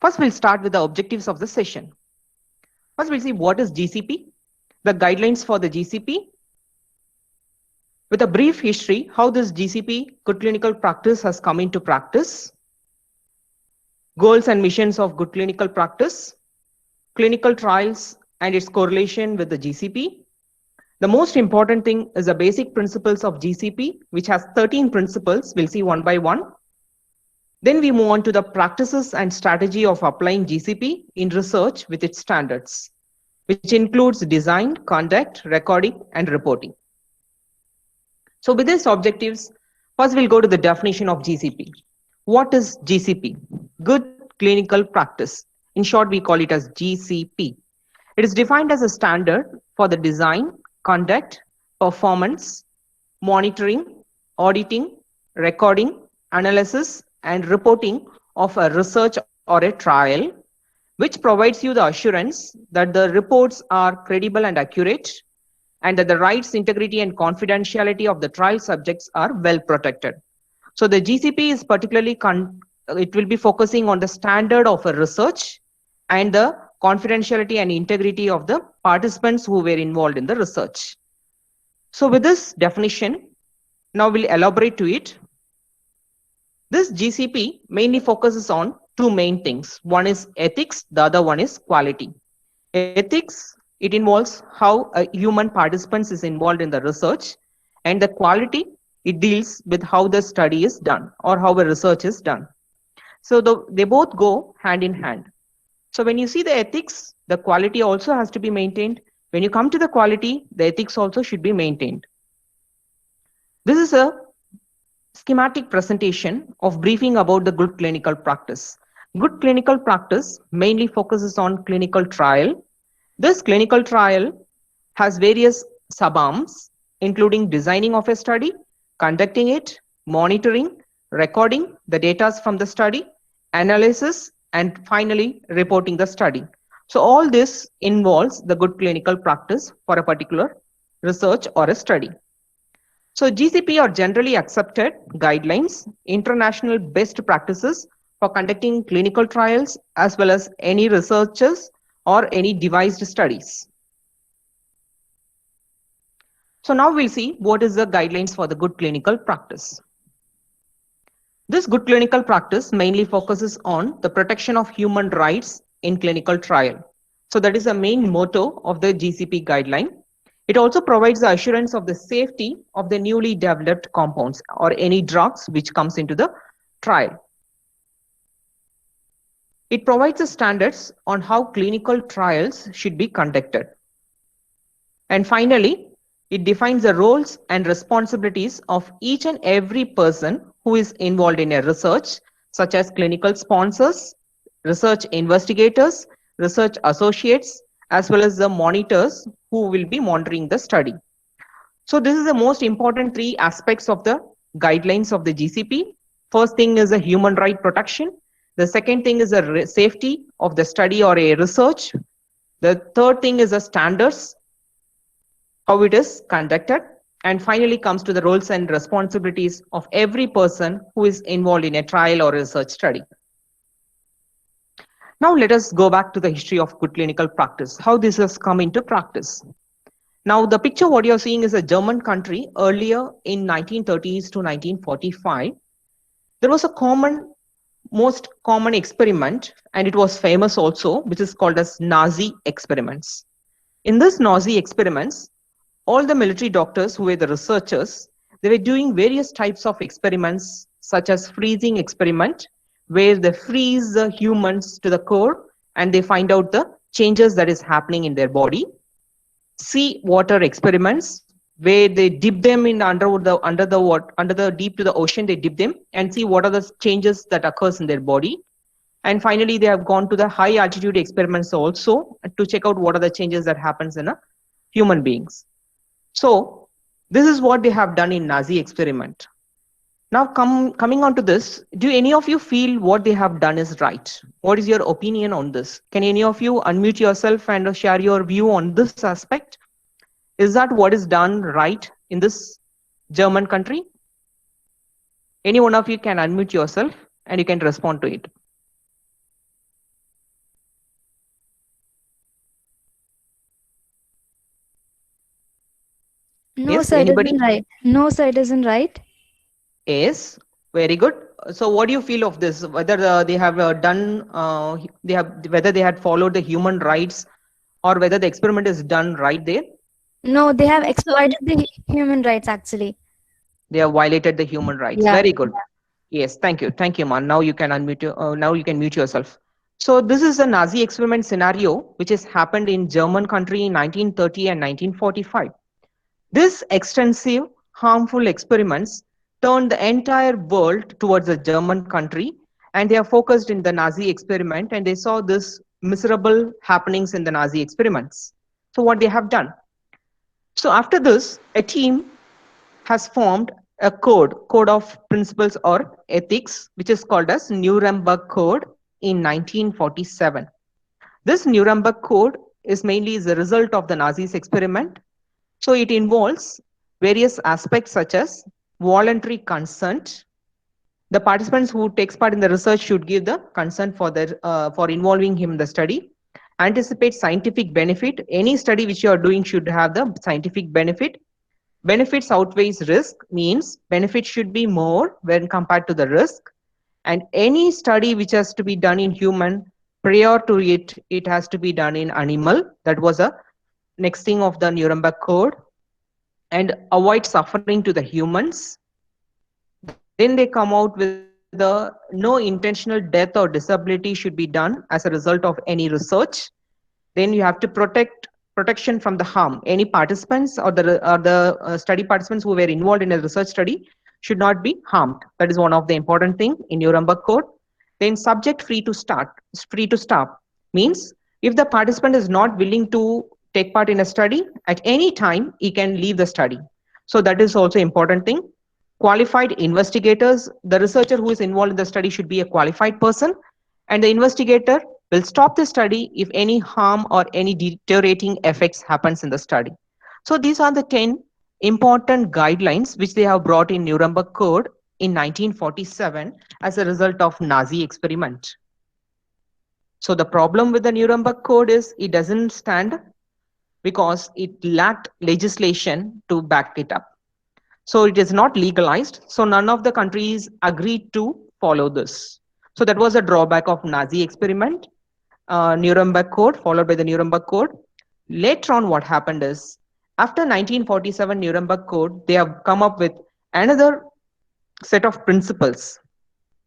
First, we'll start with the objectives of the session. First, we'll see what is GCP, the guidelines for the GCP, with a brief history, how this GCP, good clinical practice, has come into practice, goals and missions of good clinical practice, clinical trials and its correlation with the GCP. The most important thing is the basic principles of GCP, which has 13 principles. We'll see one by one. Then we move on to the practices and strategy of applying GCP in research with its standards, which includes design, conduct, recording, and reporting. So with these objectives, first we'll go to the definition of GCP. What is GCP? Good clinical practice. In short, we call it as GCP. It is defined as a standard for the design, conduct, performance, monitoring, auditing, recording, analysis, and reporting of a research or a trial, which provides you the assurance that the reports are credible and accurate, and that the rights, integrity, and confidentiality of the trial subjects are well protected. So the GCP is particularly, it will be focusing on the standard of a research and the confidentiality and integrity of the participants who were involved in the research. So with this definition, now we'll elaborate to it. This GCP mainly focuses on two main things. One is ethics, the other one is quality. Ethics, it involves how a human participant is involved in the research, and the quality, it deals with how the study is done or how a research is done. So they both go hand in hand. So when you see the ethics, the quality also has to be maintained. When you come to the quality, the ethics also should be maintained. This is a schematic presentation of briefing about the good clinical practice. Good clinical practice mainly focuses on clinical trial. This clinical trial has various sub-arms, including designing of a study, conducting it, monitoring, recording the data from the study, analysis, and finally reporting the study. So all this involves the good clinical practice for a particular research or a study. So GCP are generally accepted guidelines, international best practices for conducting clinical trials, as well as any researches or any devised studies. So now we'll see what is the guidelines for the good clinical practice. This good clinical practice mainly focuses on the protection of human rights in clinical trial. So that is the main motto of the GCP guideline. It also provides the assurance of the safety of the newly developed compounds or any drugs which comes into the trial. It provides the standards on how clinical trials should be conducted. And finally, it defines the roles and responsibilities of each and every person who is involved in a research, such as clinical sponsors, research investigators, research associates, as well as the monitors who will be monitoring the study. So this is the most important three aspects of the guidelines of the GCP. First thing is the human right protection. The second thing is the safety of the study or a research. The third thing is the standards, how it is conducted. And finally comes to the roles and responsibilities of every person who is involved in a trial or research study. Now let us go back to the history of good clinical practice, how this has come into practice. Now the picture what you're seeing is a German country earlier in 1930s to 1945. There was a most common experiment, and it was famous also, which is called as Nazi experiments. In this Nazi experiments, all the military doctors who were the researchers, they were doing various types of experiments, such as freezing experiment, where they freeze the humans to the core and they find out the changes that is happening in their body. Sea water experiments, where they dip them in under the deep to the ocean, they dip them and see what are the changes that occurs in their body. And finally, they have gone to the high altitude experiments also to check out what are the changes that happens in a human beings. So this is what they have done in Nazi experiment. Now coming on to this, do any of you feel what they have done is right? What is your opinion on this? Can any of you unmute yourself and share your view on this aspect? Is that what is done right in this German country? Any one of you can unmute yourself and you can respond to it. No, Yes, sir, it isn't anybody? right. No, sir, it isn't right. Yes, very good. So what do you feel of this? Whether they have they have, whether they had followed the human rights, or whether the experiment is done right there? No, they have Yes, sir. exploited the human rights actually. They have violated the human rights. Yeah. Very good. Yes, thank you, man. Now you can unmute. Now you can mute yourself. So this is a Nazi experiment scenario which has happened in German country in 1930 and 1945. This extensive, harmful experiments turned the entire world towards the German country, and they are focused in the Nazi experiment, and they saw this miserable happenings in the Nazi experiments. So what they have done? So after this, a team has formed a code of principles or ethics, which is called as Nuremberg Code in 1947. This Nuremberg Code is mainly the result of the Nazis experiment. So it involves various aspects such as voluntary consent. The participants who takes part in the research should give the consent for involving him in the study. Anticipate scientific benefit. Any study which you are doing should have the scientific benefit. Benefits outweighs risk means benefit should be more when compared to the risk. And any study which has to be done in human, prior to it has to be done in animal. That was a next thing of the Nuremberg Code. And avoid suffering to the humans. Then they come out with a no intentional death or disability should be done as a result of any research. Then you have to protection from the harm. Any participants or the study participants who were involved in a research study should not be harmed. That is one of the important thing in Nuremberg Code. Then subject free to stop means if the participant is not willing to take part in a study at any time, he can leave the study. So that is also important thing. Qualified investigators, the researcher who is involved in the study should be a qualified person, and the investigator will stop the study if any harm or any deteriorating effects happens in the study. So these are the 10 important guidelines which they have brought in Nuremberg Code in 1947 as a result of Nazi experiment. So the problem with the Nuremberg Code is it doesn't stand because it lacked legislation to back it up. So it is not legalized. So none of the countries agreed to follow this. So that was a drawback of Nazi experiment. Nuremberg Code, followed by the Nuremberg Code. Later on, what happened is, after 1947 Nuremberg Code, they have come up with another set of principles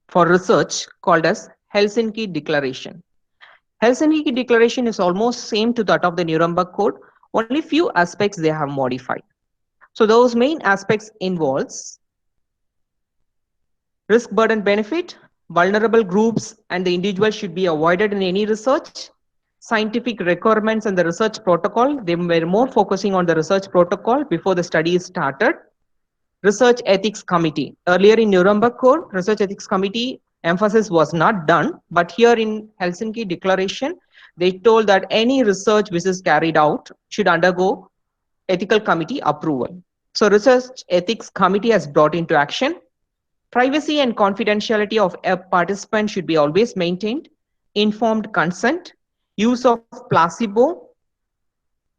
for research called as Helsinki Declaration. Helsinki Declaration is almost same to that of the Nuremberg Code, only few aspects they have modified. So those main aspects involves risk burden benefit, vulnerable groups and the individual should be avoided in any research. Scientific requirements and the research protocol, they were more focusing on the research protocol before the study is started. Research ethics committee. Earlier in Nuremberg Code, research ethics committee emphasis was not done, but here in Helsinki Declaration, they told that any research which is carried out should undergo ethical committee approval. So research ethics committee has brought into action. Privacy and confidentiality of a participant should be always maintained. Informed consent, use of placebo,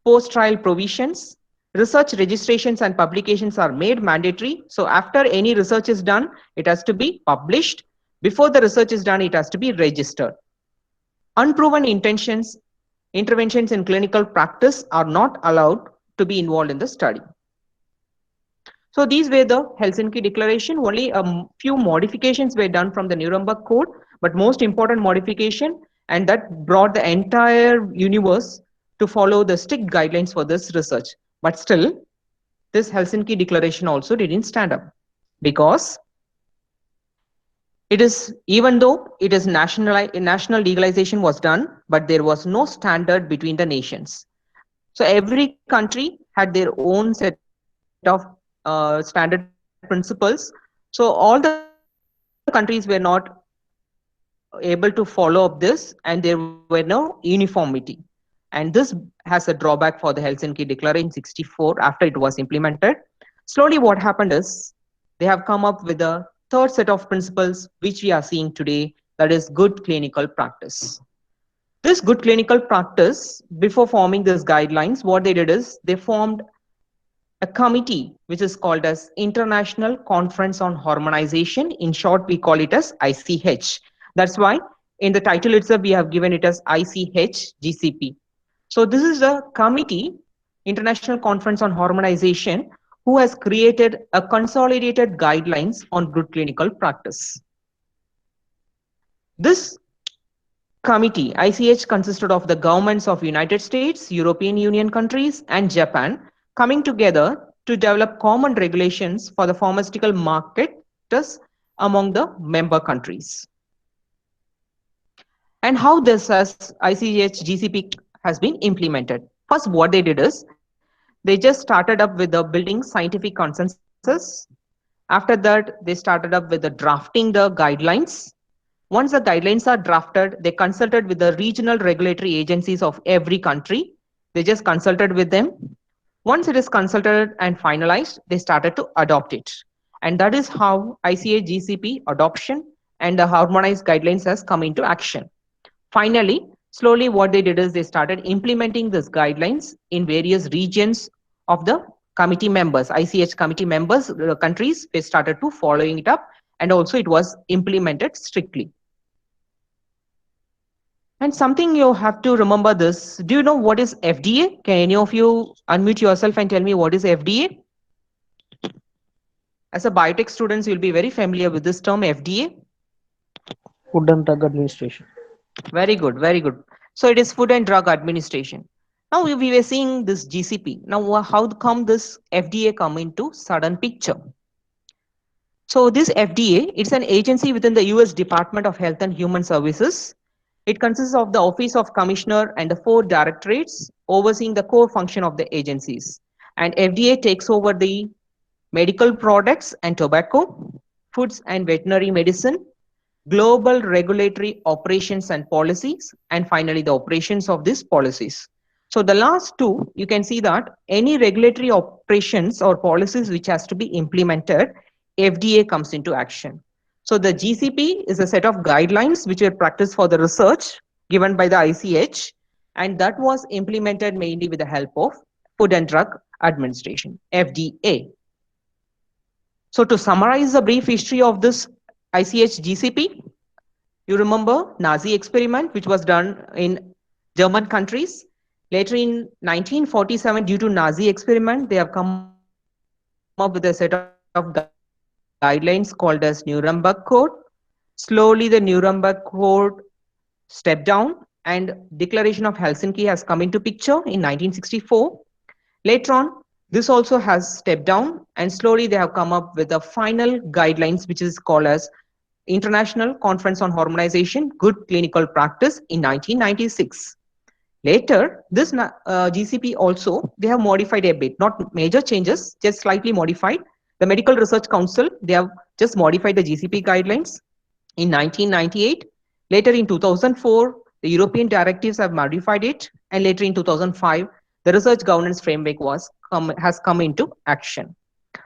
post-trial provisions, research registrations and publications are made mandatory. So after any research is done, it has to be published. Before the research is done, it has to be registered. Unproven interventions in clinical practice are not allowed to be involved in the study. So these were the Helsinki Declaration. Only a few modifications were done from the Nuremberg Code, but most important modification, and that brought the entire universe to follow the strict guidelines for this research. But still, this Helsinki Declaration also didn't stand up because it is, even though it is national legalization was done, but there was no standard between the nations. So every country had their own set of standard principles. So all the countries were not able to follow up this, and there were no uniformity. And this has a drawback for the Helsinki Declaration in 1964 after it was implemented. Slowly, what happened is they have come up with a third set of principles which we are seeing today, that is good clinical practice. This good clinical practice, before forming these guidelines, what they did is they formed 12 a committee which is called as International Conference on Harmonization. In short, we call it as ICH. That's why in the title itself, we have given it as ICH GCP. So this is a committee, International Conference on Harmonization, who has created a consolidated guidelines on good clinical practice. This committee, ICH, consisted of the governments of United States, European Union countries, and Japan coming together to develop common regulations for the pharmaceutical markets among the member countries. And how this has ICH GCP has been implemented. First, what they did is they just started up with the building scientific consensus. After that, they started up with the drafting the guidelines. Once the guidelines are drafted, they consulted with the regional regulatory agencies of every country. They just consulted with them. Once it is consulted and finalized, they started to adopt it. And that is how ICH GCP adoption and the harmonized guidelines has come into action. Finally, slowly what they did is they started implementing these guidelines in various regions of the committee members, ICH committee members, the countries, they started to following it up, and also it was implemented strictly. And something you have to remember this, do you know what is FDA? Can any of you unmute yourself and tell me what is FDA? As a biotech students, you'll be very familiar with this term FDA. Food and Drug Administration. Very good, very good. So it is Food and Drug Administration. Now we were seeing this GCP. Now how come this FDA come into sudden picture? So this FDA, it's an agency within the US Department of Health and Human Services. It consists of the Office of Commissioner and the 4 directorates overseeing the core function of the agencies. And FDA takes over the medical products and tobacco, foods and veterinary medicine, global regulatory operations and policies, and finally the operations of these policies. So the last two, you can see that any regulatory operations or policies which has to be implemented, FDA comes into action. So the GCP is a set of guidelines which are practiced for the research given by the ICH, and that was implemented mainly with the help of Food and Drug Administration, FDA. So to summarize the brief history of this ICH GCP, you remember Nazi experiment which was done in German countries. Later in 1947, due to Nazi experiment, they have come up with a set of guidelines called as Nuremberg Code. Slowly the Nuremberg Code stepped down and Declaration of Helsinki has come into picture in 1964. Later on, this also has stepped down and slowly they have come up with the final guidelines which is called as International Conference on Harmonization, Good Clinical Practice in 1996. Later, this GCP also, they have modified a bit, not major changes, just slightly modified. The Medical Research Council, they have just modified the GCP guidelines in 1998. Later in 2004, the European directives have modified it. And later in 2005, the Research Governance Framework has come into action.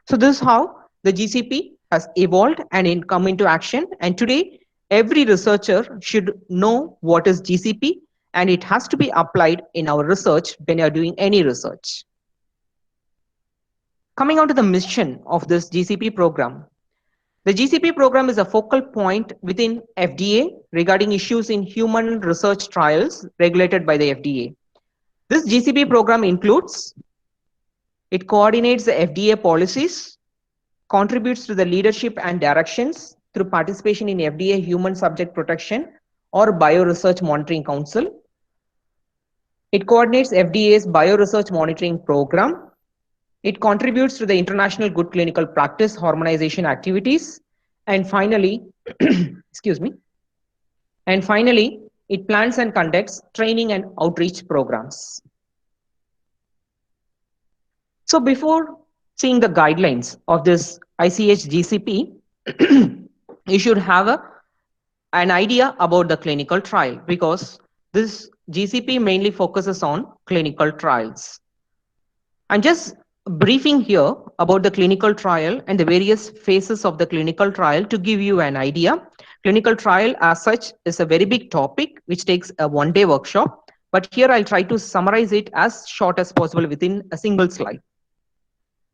So this is how the GCP has evolved and come into action. And today, every researcher should know what is GCP, and it has to be applied in our research when you're doing any research. Coming on to the mission of this GCP program. The GCP program is a focal point within FDA regarding issues in human research trials regulated by the FDA. This GCP program includes, it coordinates the FDA policies, contributes to the leadership and directions through participation in FDA Human Subject Protection or Bioresearch Monitoring Council. It coordinates FDA's Bioresearch Monitoring Program. It contributes to the international good clinical practice harmonization activities. And finally, excuse me. And finally, it plans and conducts training and outreach programs. So before seeing the guidelines of this ICH GCP, you should have an idea about the clinical trial, because this GCP mainly focuses on clinical trials. I'm just briefing here about the clinical trial and the various phases of the clinical trial to give you an idea. Clinical trial as such is a very big topic which takes a one-day workshop, but here I'll try to summarize it as short as possible within a single slide.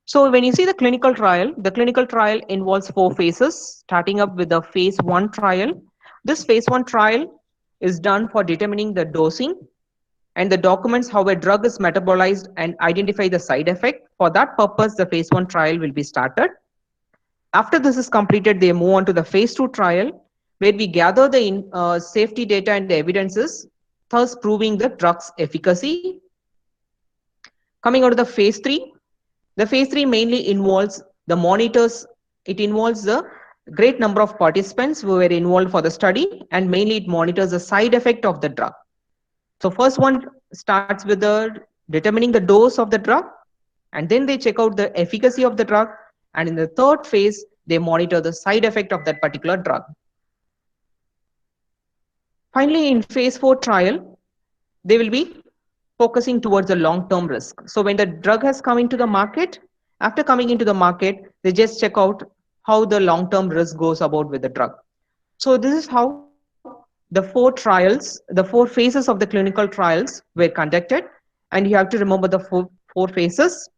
So when you see the clinical trial involves four phases, starting up with the phase one trial. This phase one trial is done for determining the dosing and the documents how a drug is metabolized and identify the side effect. For that purpose, the phase one trial will be started. After this is completed, they move on to the phase two trial, where we gather the safety data and the evidences, thus proving the drug's efficacy. Coming on to the phase three mainly involves the monitors. It involves the great number of participants who were involved for the study, and mainly it monitors the side effect of the drug. So first one starts with the determining the dose of the drug, and then they check out the efficacy of the drug. And in the third phase, they monitor the side effect of that particular drug. Finally, in phase four trial, they will be focusing towards the long-term risk. So when the drug has come into the market, after coming into the market, they just check out how the long-term risk goes about with the drug. So this is how the four phases of the clinical trials were conducted, and you have to remember the four phases.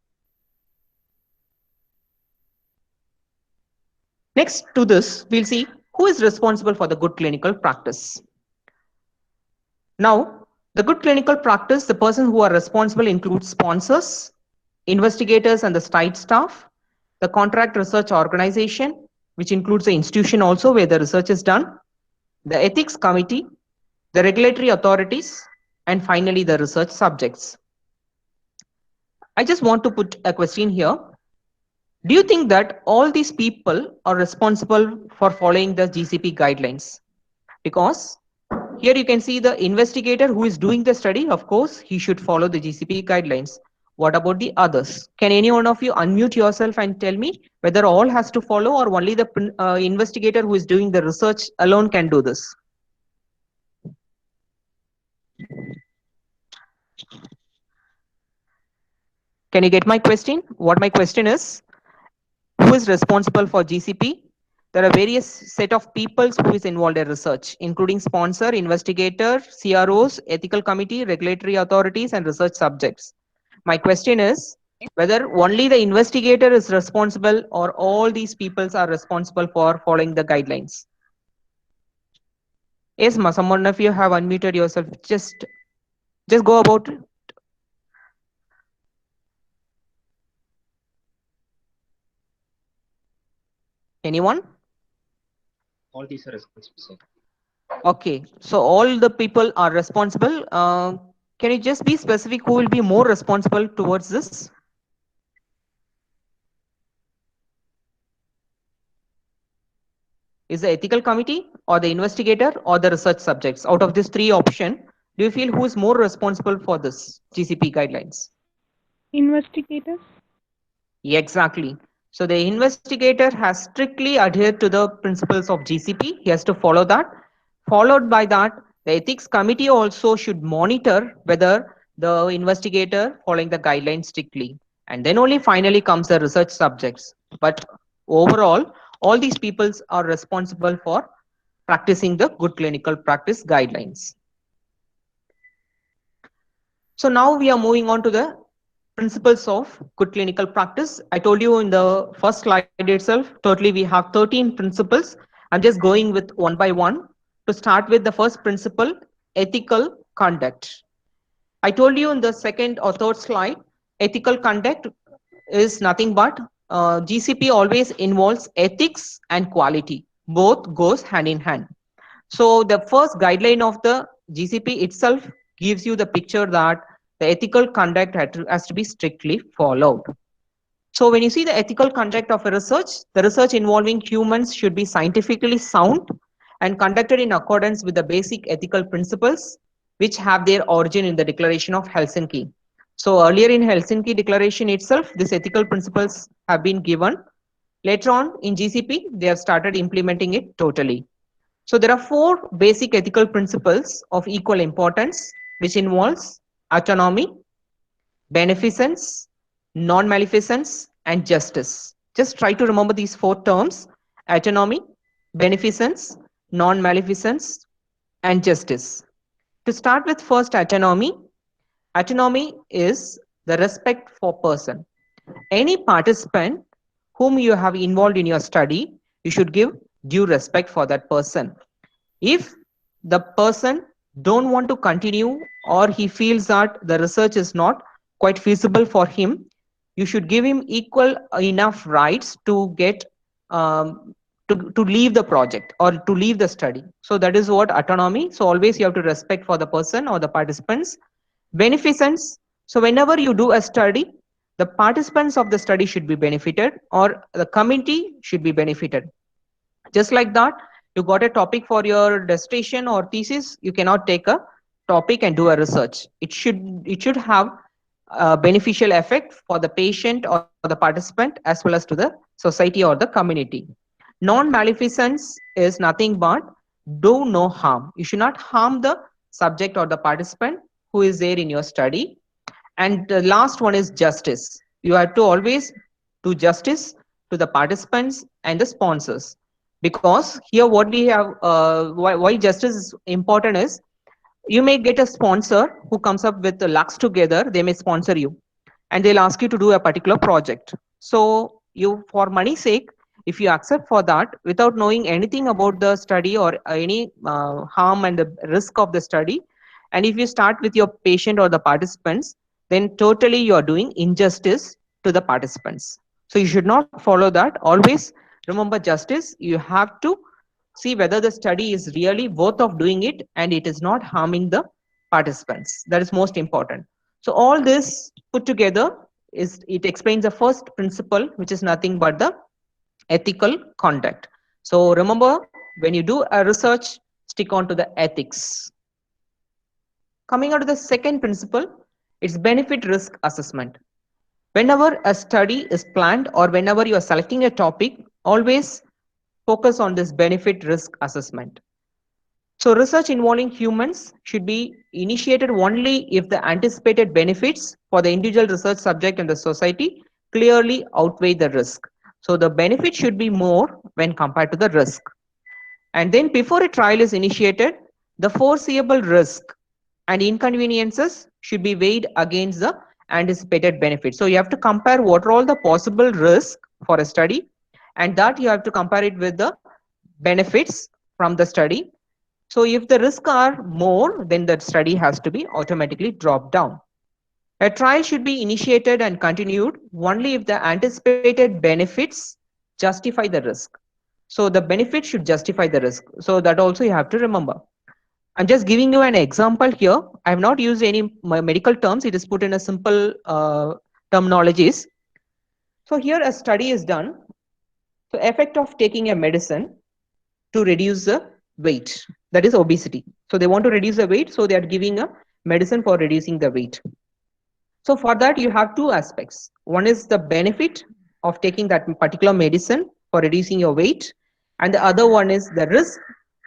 Next to this, we'll see who is responsible for the good clinical practice. Now, the good clinical practice, the person who are responsible includes sponsors, investigators and the site staff, the contract research organization, which includes the institution also where the research is done, the ethics committee, the regulatory authorities, and finally the research subjects. I just want to put a question here. Do you think that all these people are responsible for following the GCP guidelines? Because here you can see the investigator who is doing the study, of course, he should follow the GCP guidelines. What about the others? Can any one of you unmute yourself and tell me whether all has to follow or only the investigator who is doing the research alone can do this? Can you get my question? What my question is, who is responsible for GCP? There are various set of people who is involved in research, including sponsor, investigator, CROs, ethical committee, regulatory authorities, and research subjects. My question is whether only the investigator is responsible or all these peoples are responsible for following the guidelines. Yes, ma, someone of you have unmuted yourself. Just go about it. Anyone? All these are responsible, sir. Okay, so all the people are responsible. Can you just be specific who will be more responsible towards this? Is the ethical committee or the investigator or the research subjects? Out of these three options, do you feel who is more responsible for this GCP guidelines? Investigators. Yeah, exactly. So the investigator has strictly adhered to the principles of GCP. He has to follow that. Followed by that, the ethics committee also should monitor whether the investigator following the guidelines strictly. And then only finally comes the research subjects. But overall, all these peoples are responsible for practicing the good clinical practice guidelines. So now we are moving on to the principles of good clinical practice. I told you in the first slide itself, totally we have 13 principles. I'm just going with one by one. To start with the first principle, ethical conduct. I told you in the second or third slide, ethical conduct is nothing but GCP always involves ethics and quality. Both goes hand in hand. So the first guideline of the GCP itself gives you the picture that the ethical conduct has to be strictly followed. So when you see the ethical conduct of a research, the research involving humans should be scientifically sound and conducted in accordance with the basic ethical principles which have their origin in the Declaration of Helsinki. So earlier in Helsinki Declaration itself, these ethical principles have been given. Later on in GCP, they have started implementing it totally. So there are four basic ethical principles of equal importance, which involves autonomy, beneficence, non-maleficence, and justice. Just try to remember these four terms: autonomy, beneficence, non-maleficence, and justice. To start with first autonomy, autonomy is the respect for person. Any participant whom you have involved in your study, you should give due respect for that person. If the person don't want to continue, or he feels that the research is not quite feasible for him, you should give him equal enough rights to get to leave the project or to leave the study. So that is what autonomy. So always you have to respect for the person or the participants. Beneficence. So whenever you do a study, the participants of the study should be benefited, or the committee should be benefited. Just like that, you got a topic for your dissertation or thesis, you cannot take a topic and do a research. It should have a beneficial effect for the patient or the participant, as well as to the society or the community. Non-maleficence is nothing but do no harm. You should not harm the subject or the participant who is there in your study. And the last one is justice. You have to always do justice to the participants and the sponsors. Because here what we have, why justice is important is, you may get a sponsor who comes up with the lakhs together, they may sponsor you and they'll ask you to do a particular project. So you, for money's sake, if you accept for that without knowing anything about the study or any harm and the risk of the study, and if you start with your patient or the participants, then totally you are doing injustice to the participants. So you should not follow that. Always remember justice. You have to see whether the study is really worth of doing it and it is not harming the participants. That is most important. So all this put together is, it explains the first principle, which is nothing but the ethical conduct. So remember, when you do a research, stick on to the ethics. Coming on to the second principle, it's benefit risk assessment. Whenever a study is planned or whenever you are selecting a topic, always focus on this benefit risk assessment. So research involving humans should be initiated only if the anticipated benefits for the individual research subject and the society clearly outweigh the risk. So the benefit should be more when compared to the risk. And then before a trial is initiated, the foreseeable risk and inconveniences should be weighed against the anticipated benefits. So you have to compare what are all the possible risks for a study, and that you have to compare it with the benefits from the study. So if the risks are more, then the study has to be automatically dropped down. A trial should be initiated and continued only if the anticipated benefits justify the risk. So the benefit should justify the risk. So that also you have to remember. I'm just giving you an example here. I have not used any medical terms. It is put in a simple terminologies. So here a study is done. So effect of taking a medicine to reduce the weight, that is obesity. So they want to reduce the weight, so they are giving a medicine for reducing the weight. So for that you have two aspects. One is the benefit of taking that particular medicine for reducing your weight, and the other one is the risk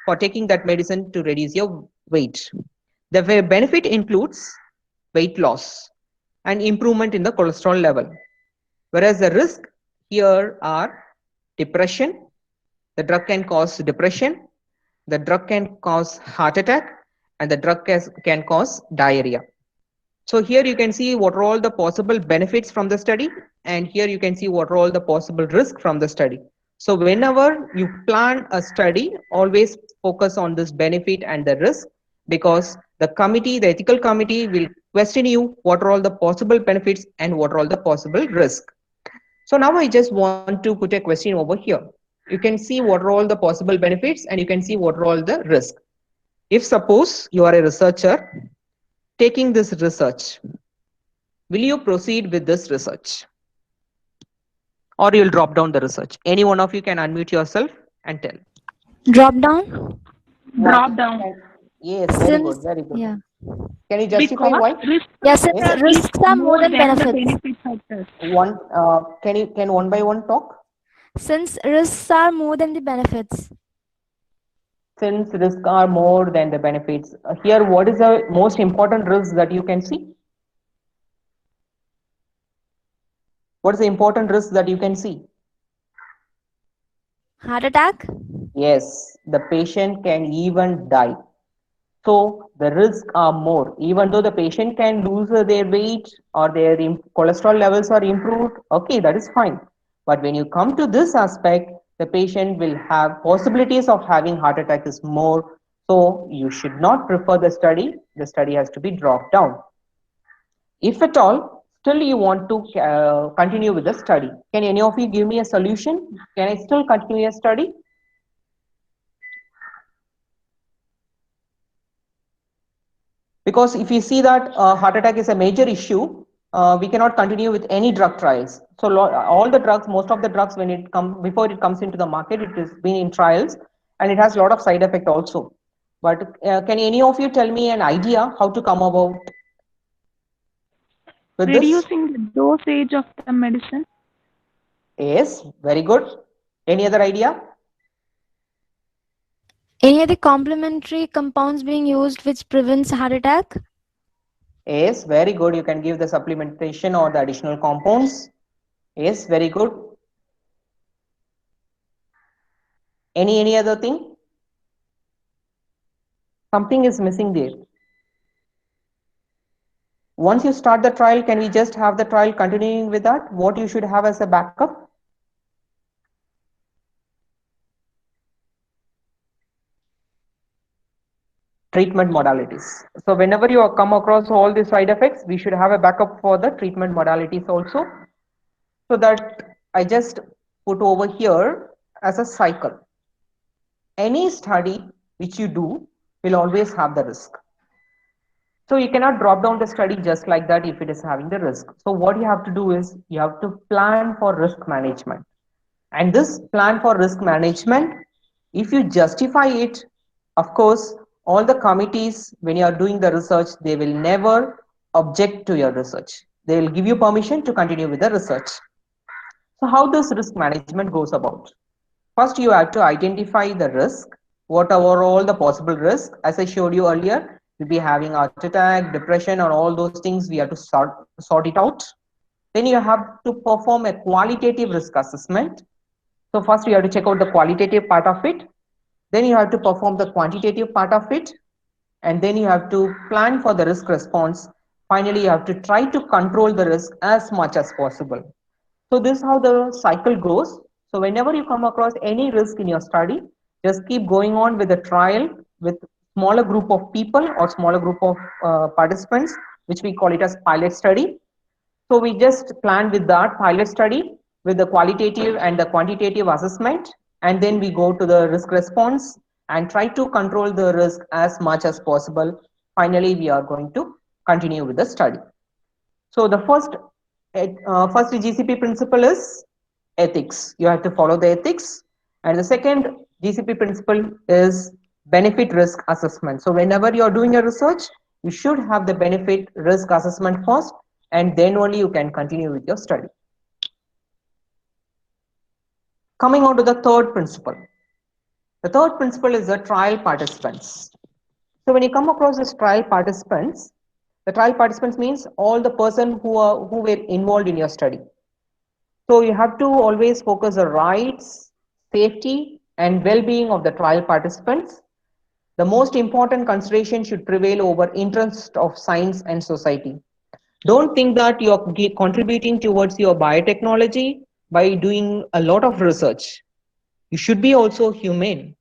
for taking that medicine to reduce your weight. The benefit includes weight loss and improvement in the cholesterol level, whereas the risk here are depression. The drug can cause depression, the drug can cause heart attack, and the drug can cause diarrhea. So here you can see what are all the possible benefits from the study, and here you can see what are all the possible risks from the study. So whenever you plan a study, always focus on this benefit and the risk, because the committee, the ethical committee, will question you what are all the possible benefits and what are all the possible risks. So now I just want to put a question over here. You can see what are all the possible benefits and you can see what are all the risks. If suppose you are a researcher taking this research, will you proceed with this research? Or you'll drop down the research? Any one of you can unmute yourself and tell. Drop down? Drop down. Yes, very good, Since, very good. yeah. Can you justify Because why? risks Yeah, since Yes. risks are more than benefits. benefit factors. One, can one by one talk? Since risks are more than the benefits. Since risks are more than the benefits, here what is the most important risk that you can see? What is the important risk that you can see? Heart attack? Yes, the patient can even die So the risks are more. Even though the patient can lose their weight or their cholesterol levels are improved, okay, that is fine. But when you come to this aspect, the patient will have possibilities of having heart attack is more. So you should not prefer the study. The study has to be dropped down. If at all, still you want to continue with the study. Can any of you give me a solution? Can I still continue a study? Because if you see that heart attack is a major issue, we cannot continue with any drug trials. So all the drugs, most of the drugs, when it comes before it comes into the market, it has been in trials, and it has a lot of side effect also. But can any of you tell me an idea how to come about with this? Reducing the dosage of the medicine. Yes, very good. Any other idea? Any other complementary compounds being used which prevents heart attack? Yes, very good. You can give the supplementation or the additional compounds. Yes, very good. Any other thing? Something is missing there. Once you start the trial, can we just have the trial continuing with that? What you should have as a backup? Treatment modalities. So whenever you come across all the side effects, we should have a backup for the treatment modalities also. So that I just put over here as a cycle. Any study which you do will always have the risk. So you cannot drop down the study just like that if it is having the risk. So what you have to do is you have to plan for risk management. And this plan for risk management, if you justify it, of course, all the committees, when you are doing the research, they will never object to your research. They will give you permission to continue with the research. So how does risk management goes about? First, you have to identify the risk. What are all the possible risks? As I showed you earlier, you'll be having heart attack, depression, or all those things. We have to sort it out. Then you have to perform a qualitative risk assessment. So first you have to check out the qualitative part of it. Then you have to perform the quantitative part of it. And then you have to plan for the risk response. Finally, you have to try to control the risk as much as possible. So this is how the cycle goes. So whenever you come across any risk in your study, just keep going on with the trial with smaller group of people or smaller group of participants, which we call it as pilot study. So we just plan with that pilot study with the qualitative and the quantitative assessment, and then we go to the risk response and try to control the risk as much as possible. Finally, we are going to continue with the study. So the first GCP principle is ethics. You have to follow the ethics. And the second GCP principle is benefit risk assessment. So whenever you are doing a research, you should have the benefit risk assessment first, and then only you can continue with your study. Coming on to the third principle. The third principle is the trial participants. So when you come across this trial participants, the trial participants means all the person who were involved in your study. So you have to always focus the rights, safety, and well-being of the trial participants. The most important consideration should prevail over interest of science and society. Don't think that you're contributing towards your biotechnology by doing a lot of research. You should be also humane.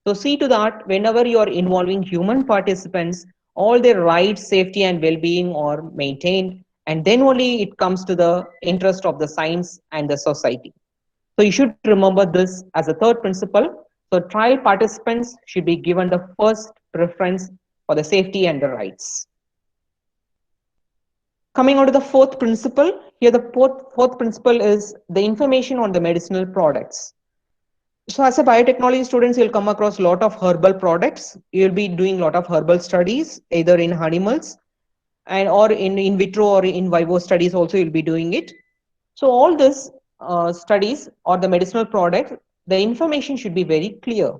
So see to that whenever you are involving human participants, all their rights, safety, and well-being are maintained, and then only it comes to the interest of the science and the society. So you should remember this as a third principle. So trial participants should be given the first preference for the safety and the rights. Coming on to the fourth principle, here the fourth principle is the information on the medicinal products. So as a biotechnology students, you'll come across a lot of herbal products. You'll be doing a lot of herbal studies, either in animals and or in vitro or in vivo studies also you'll be doing it. So all this studies or the medicinal product, the information should be very clear.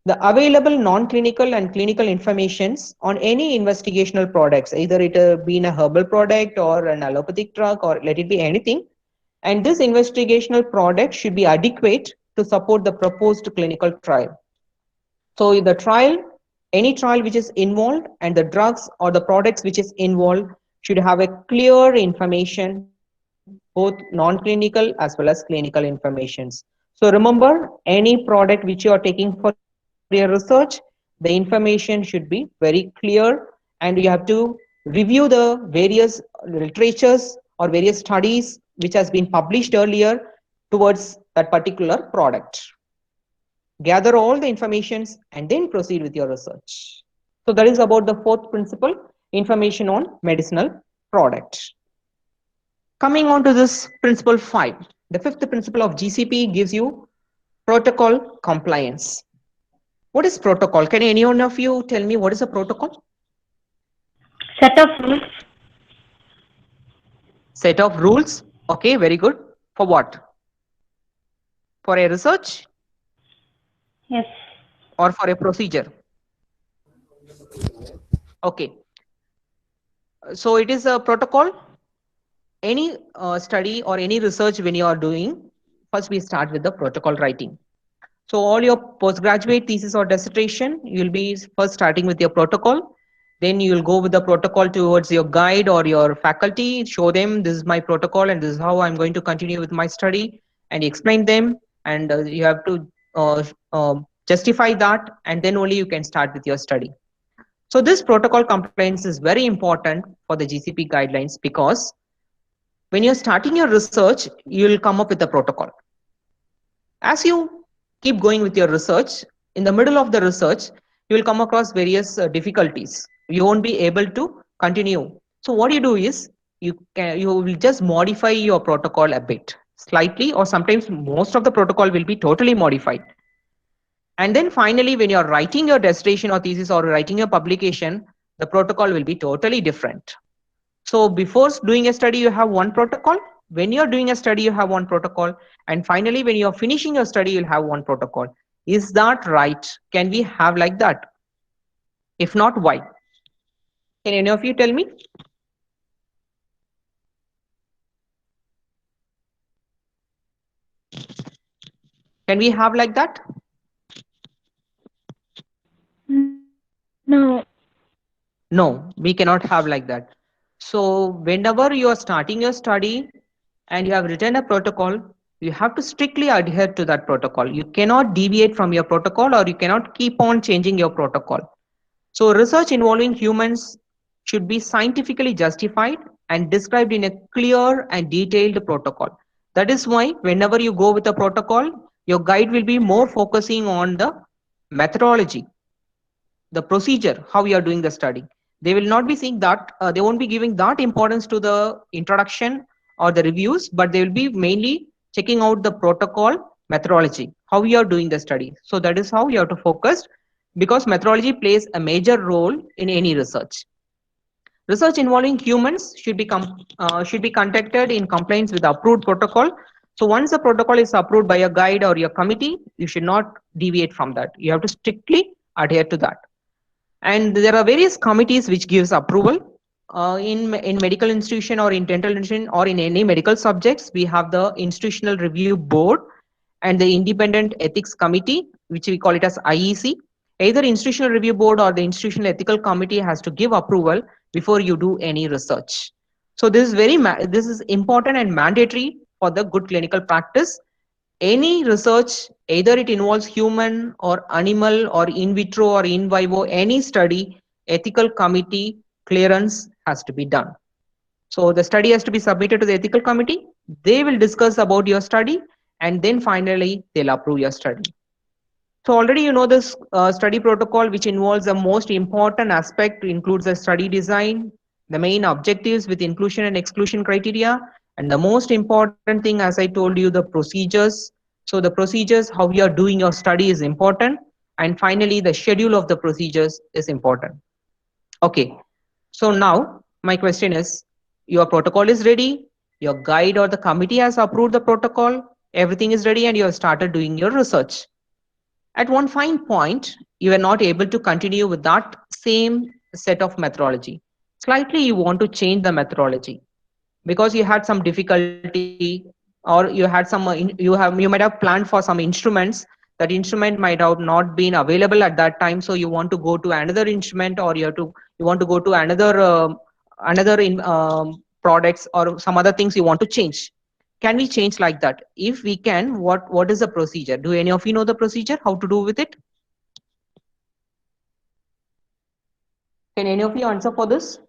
The available non-clinical and clinical informations on any investigational products, either it be a herbal product or an allopathic drug or let it be anything. And this investigational product should be adequate to support the proposed clinical trial. So the trial Any trial which is involved and the drugs or the products which is involved should have a clear information, both non-clinical as well as clinical informations. So remember, any product which you are taking for your research, the information should be very clear, and you have to review the various literatures or various studies which has been published earlier towards that particular product. Gather all the informations and then proceed with your research. So that is about the fourth principle, information on medicinal product. Coming on to this principle 5, the fifth principle of GCP gives you protocol compliance. What is protocol? Can any one of you tell me what is a protocol? Set of rules. Set of rules. Okay, very good. For what? For a research Yes. or for a procedure? Okay. So it is a protocol. Any study or any research when you are doing, first we start with the protocol writing. So all your postgraduate thesis or dissertation, you'll be first starting with your protocol. Then you'll go with the protocol towards your guide or your faculty, show them this is my protocol and this is how I'm going to continue with my study, and explain them, and you have to justify that, and then only you can start with your study. So this protocol compliance is very important for the GCP guidelines, because when you're starting your research, you'll come up with a protocol. As you keep going with your research, in the middle of the research, you will come across various difficulties. You won't be able to continue. So what you do is you will just modify your protocol a bit, slightly, or sometimes most of the protocol will be totally modified. And then finally, when you're writing your dissertation or thesis or writing your publication, the protocol will be totally different. So before doing a study, you have one protocol. When you're doing a study, you have one protocol. And finally, when you're finishing your study, you'll have one protocol. Is that right? Can we have like that? If not, why? Can any of you tell me? Can we have like that? No. No, we cannot have like that. So whenever you are starting your study and you have written a protocol, you have to strictly adhere to that protocol. You cannot deviate from your protocol, or you cannot keep on changing your protocol. So research involving humans should be scientifically justified and described in a clear and detailed protocol. That is why whenever you go with a protocol, your guide will be more focusing on the methodology, the procedure, how you are doing the study. They will not be seeing that, they won't be giving that importance to the introduction or the reviews, but they will be mainly checking out the protocol methodology, how you are doing the study. So that is how you have to focus, because methodology plays a major role in any research. Research involving humans should be conducted in compliance with the approved protocol. So once the protocol is approved by a guide or your committee, you should not deviate from that. You have to strictly adhere to that. And there are various committees which gives approval. In medical institution or in dental institution or in any medical subjects, we have the Institutional Review Board and the Independent Ethics Committee, which we call it as IEC. Either Institutional Review Board or the Institutional Ethical Committee has to give approval before you do any research. So this is this is important and mandatory for the good clinical practice. Any research, either it involves human or animal or in vitro or in vivo, any study, ethical committee clearance has to be done. So the study has to be submitted to the ethical committee. They will discuss about your study, and then finally they'll approve your study. So already you know this study protocol, which involves the most important aspect, includes the study design, the main objectives with inclusion and exclusion criteria, and the most important thing, as I told you, the procedures. So the procedures, how you are doing your study is important. And finally, the schedule of the procedures is important. Okay, so now my question is, your protocol is ready, your guide or the committee has approved the protocol, everything is ready, and you have started doing your research. At one fine point, you are not able to continue with that same set of methodology. Slightly you want to change the methodology because you had some difficulty, or you had some you might have planned for some instruments, that instrument might have not been available at that time, so you want to go to another instrument, or you want to go to another products or some other things you want to change. Can we change like that? If we can, what is the procedure? Do any of you know the procedure, how to do with it? Can any of you answer for this?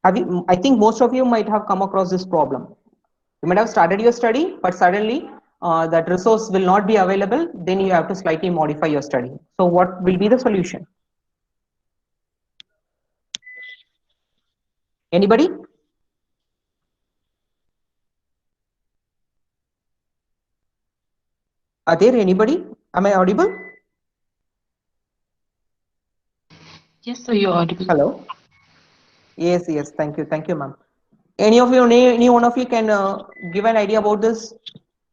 I think most of you might have come across this problem. You might have started your study, but suddenly that resource will not be available. Then you have to slightly modify your study. So what will be the solution? Anybody? Are there anybody? Am I audible? Yes, sir, you're audible. Hello. Yes, yes. Thank you, ma'am. Any of you, any one of you can give an idea about this?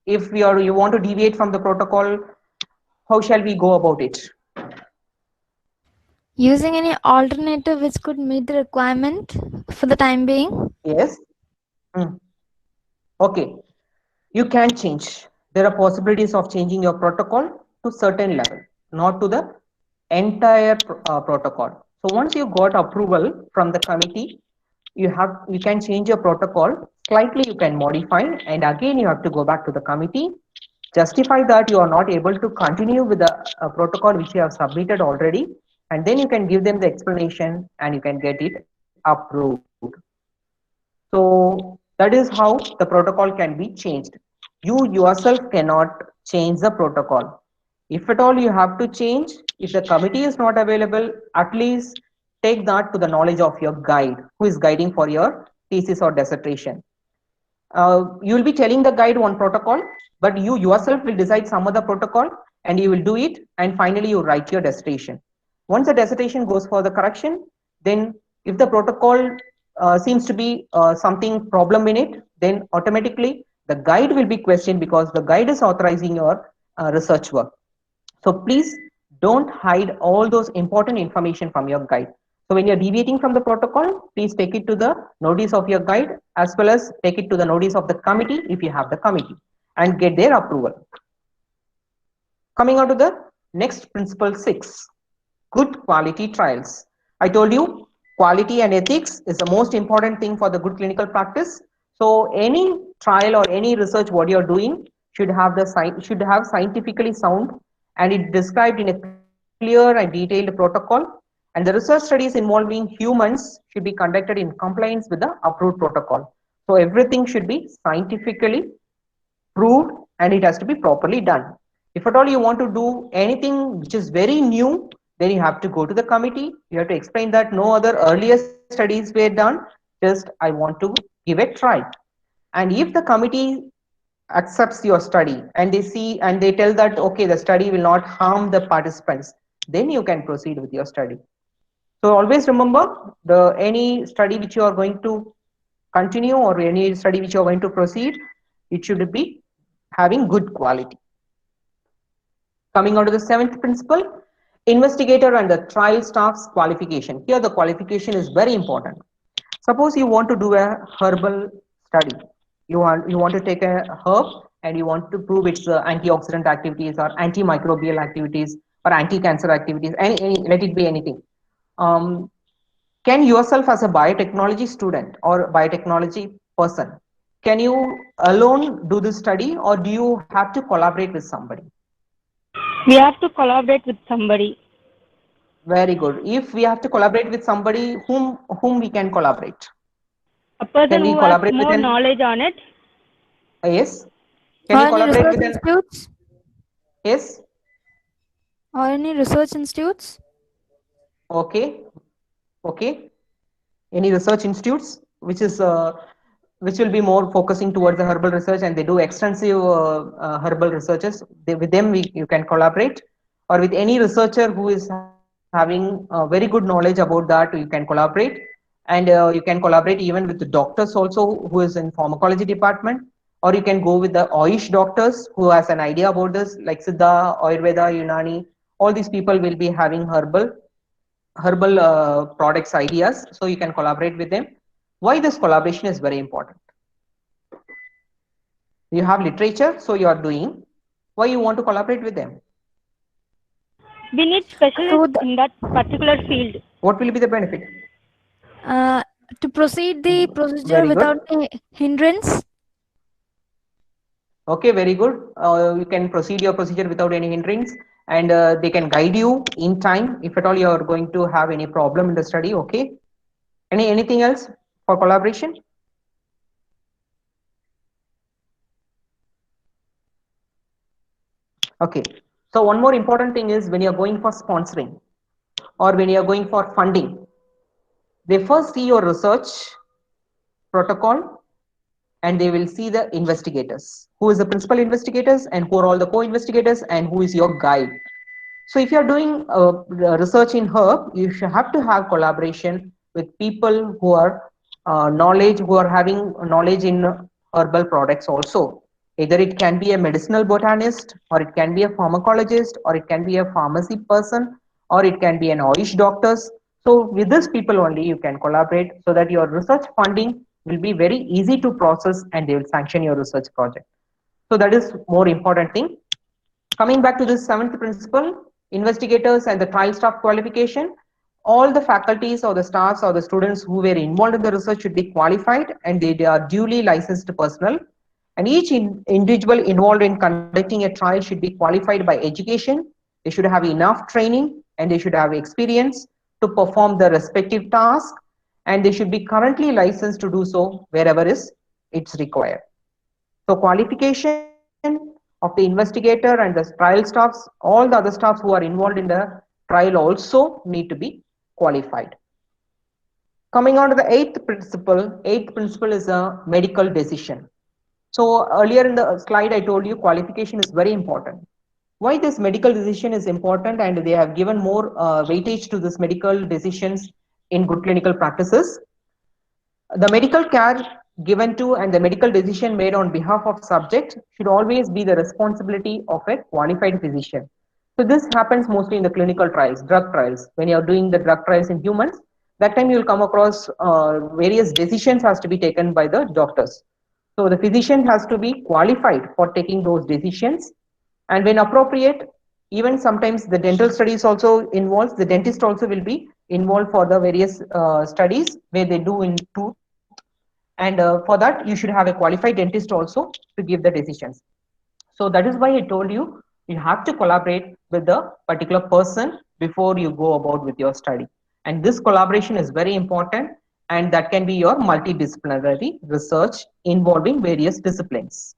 If you want to deviate from the protocol, how shall we go about it? Using any alternative which could meet the requirement for the time being? Yes. Hmm. Okay. You can change. There are possibilities of changing your protocol to certain level, not to the entire protocol. So once you got approval from the committee, you can change your protocol slightly. You can modify, and again you have to go back to the committee, justify that you are not able to continue with the protocol which you have submitted already, and then you can give them the explanation and you can get it approved. So that is how the protocol can be changed. You yourself cannot change the protocol. If at all you have to change, if the committee is not available, at least take that to the knowledge of your guide who is guiding for your thesis or dissertation. You will be telling the guide one protocol, but you yourself will decide some other protocol and you will do it, and finally you write your dissertation. Once the dissertation goes for the correction, then if the protocol seems to be something problem in it, then automatically the guide will be questioned because the guide is authorizing your research work. So please don't hide all those important information from your guide. So when you're deviating from the protocol, please take it to the notice of your guide, as well as take it to the notice of the committee if you have the committee, and get their approval. Coming on to the next principle 6, good quality trials. I told you quality and ethics is the most important thing for the good clinical practice. So any trial or any research what you're doing should have scientifically sound, and it described in a clear and detailed protocol, and the research studies involving humans should be conducted in compliance with the approved protocol. So everything should be scientifically proved and it has to be properly done. If at all you want to do anything which is very new, then you have to go to the committee. You have to explain that no other earlier studies were done, just I want to give a try. And if the committee accepts your study and they see and they tell that okay, the study will not harm the participants, then you can proceed with your study. So always remember, the any study which you are going to continue or any study which you are going to proceed, it should be having good quality. Coming on to the 7th principle, investigator and the trial staff's qualification. Here the qualification is very important. Suppose you want to do a herbal study. You want to take a herb and you want to prove its antioxidant activities or antimicrobial activities or anti-cancer activities, let it be anything. Can yourself as a biotechnology student or biotechnology person, can you alone do this study or do you have to collaborate with somebody? We have to collaborate with somebody. Very good. If we have to collaborate with somebody, whom we can collaborate? A person Can we who has collaborate with more an knowledge on it. yes? Can Or you any collaborate research with an institutes? yes? Or any research institutes? Okay, okay. Any research institutes which will be more focusing towards the herbal research and they do extensive herbal researches. With them you can collaborate, or with any researcher who is having very good knowledge about that, you can collaborate. And you can collaborate even with the doctors also who is in pharmacology department, or you can go with the Ayush doctors who has an idea about this, like Siddha, Ayurveda, Unani. All these people will be having herbal products ideas, so you can collaborate with them. Why this collaboration is very important? You have literature, so you are doing. Why you want to collaborate with them? We need So, specialists in that particular field. What will be the benefit? uh, to proceed the procedure Very without good. a hindrance. Okay, very good. You can proceed your procedure without any hindrance, and they can guide you in time if at all you are going to have any problem in the study. Okay. Anything else for collaboration? Okay. So one more important thing is when you're going for sponsoring or when you're going for funding, they first see your research protocol and they will see the investigators. Who is the principal investigators and who are all the co-investigators and who is your guide. So if you're doing research in herb, you should have to have collaboration with people who are who are having knowledge in herbal products also. Either it can be a medicinal botanist, or it can be a pharmacologist, or it can be a pharmacy person, or it can be an Ayush doctors. So with these people only you can collaborate so that your research funding will be very easy to process and they will sanction your research project. So that is more important thing. Coming back to the seventh principle, investigators and the trial staff qualification, all the faculties or the staffs or the students who were involved in the research should be qualified and they are duly licensed personnel. And each individual involved in conducting a trial should be qualified by education. They should have enough training and they should have experience to perform the respective task, and they should be currently licensed to do so wherever it's required. So qualification of the investigator and the trial staffs, all the other staffs who are involved in the trial also need to be qualified. Coming on to the eighth principle is a medical decision. So earlier in the slide, I told you qualification is very important. Why this medical decision is important, and they have given more weightage to this medical decisions in good clinical practices. The medical care given to and the medical decision made on behalf of subject should always be the responsibility of a qualified physician. So this happens mostly in the clinical trials, drug trials. When you're doing the drug trials in humans, that time you'll come across various decisions has to be taken by the doctors. So the physician has to be qualified for taking those decisions, and when appropriate, even sometimes the dental studies also involves, the dentist also will be involved for the various studies where they do in tooth, and for that you should have a qualified dentist also to give the decisions. So that is why I told you, you have to collaborate with the particular person before you go about with your study. And this collaboration is very important, and that can be your multidisciplinary research involving various disciplines.